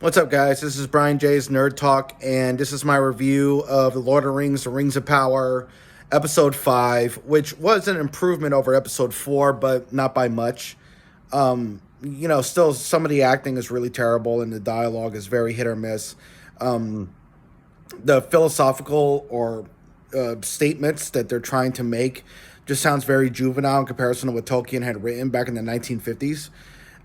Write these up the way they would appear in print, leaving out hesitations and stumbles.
What's up, guys? This is Brian J's Nerd Talk, and this is my review of The Lord of the Rings, The Rings of Power, Episode 5, which was an improvement over Episode 4, but not by much. Still, some of the acting is really terrible, and the dialogue is very hit or miss. The philosophical or statements that they're trying to make just sounds very juvenile in comparison to what Tolkien had written back in the 1950s.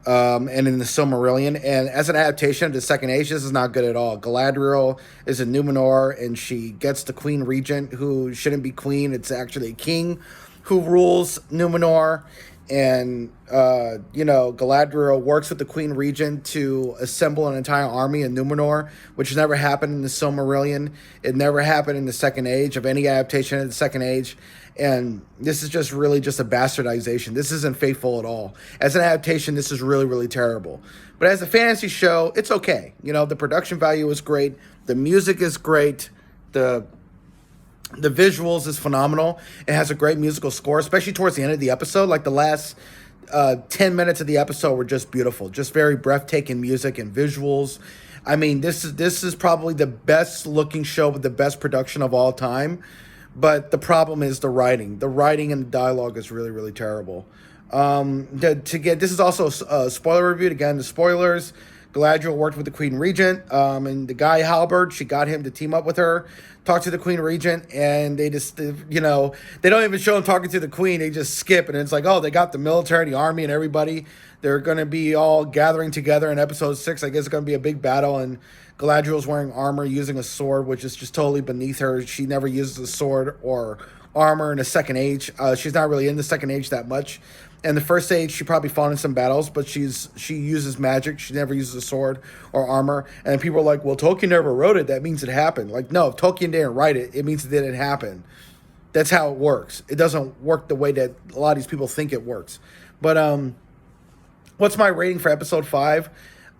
And in the Silmarillion. And as an adaptation of the Second Age, this is not good at all. Galadriel is a Numenor, and she gets the Queen Regent, who shouldn't be queen. It's actually a king who rules Numenor. And, Galadriel works with the Queen Regent to assemble an entire army in Numenor, which never happened in the Silmarillion. It never happened in the Second Age of any adaptation of the Second Age. And this is just really just a bastardization. This isn't faithful at all. As an adaptation, this is really, really terrible. But as a fantasy show, it's okay. The production value is great. The music is great. The visuals is phenomenal. It has a great musical score, especially towards the end of the episode. Like the last 10 minutes of the episode were just beautiful. Just very breathtaking music and visuals. I mean, this is probably the best looking show with the best production of all time. But the problem is the writing. The writing and the dialogue is really, really terrible. This is also a spoiler review. Again, the spoilers. Galadriel worked with the Queen Regent, and the guy Halberd, she got him to team up with her, talk to the Queen Regent, and they just, they don't even show him talking to the Queen. They just skip, and it's like, oh, they got the military, the army, and everybody. They're going to be all gathering together in episode 6. I guess it's going to be a big battle, and Galadriel's wearing armor, using a sword, which is just totally beneath her. She never uses a sword or armor in the Second Age. She's not really in the Second Age that much. In the First Age, she probably fought in some battles, but she uses magic. She never uses a sword or armor. And people are like, well, Tolkien never wrote it. That means it happened. Like, no, if Tolkien didn't write it, it means it didn't happen. That's how it works. It doesn't work the way that a lot of these people think it works. But what's my rating for Episode 5?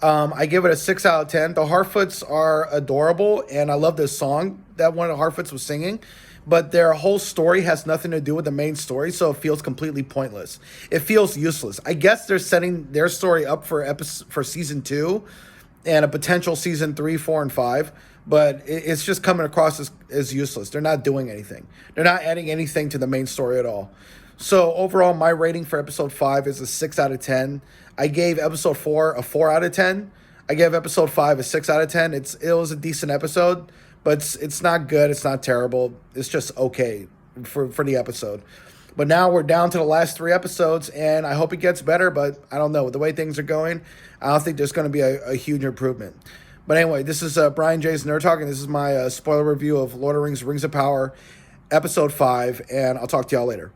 I give it a 6 out of 10. The Harfoots are adorable, and I love this song that one of the Harfoots was singing. But their whole story has nothing to do with the main story, so it feels completely pointless. It feels useless. I guess they're setting their story up for season 2 and a potential season 3, 4, and 5, but it's just coming across as useless. They're not doing anything. They're not adding anything to the main story at all. So overall, my rating for episode 5 is a 6 out of 10. I gave episode 4 a 4 out of 10. I gave episode 5 a 6 out of 10. It was a decent episode, but it's not good. It's not terrible. It's just okay for the episode. But now we're down to the last 3 episodes, and I hope it gets better, but I don't know. With the way things are going, I don't think there's going to be a huge improvement. But anyway, this is Brian J's Nerd Talk, and this is my spoiler review of Lord of the Rings, Rings of Power, Episode 5, and I'll talk to y'all later.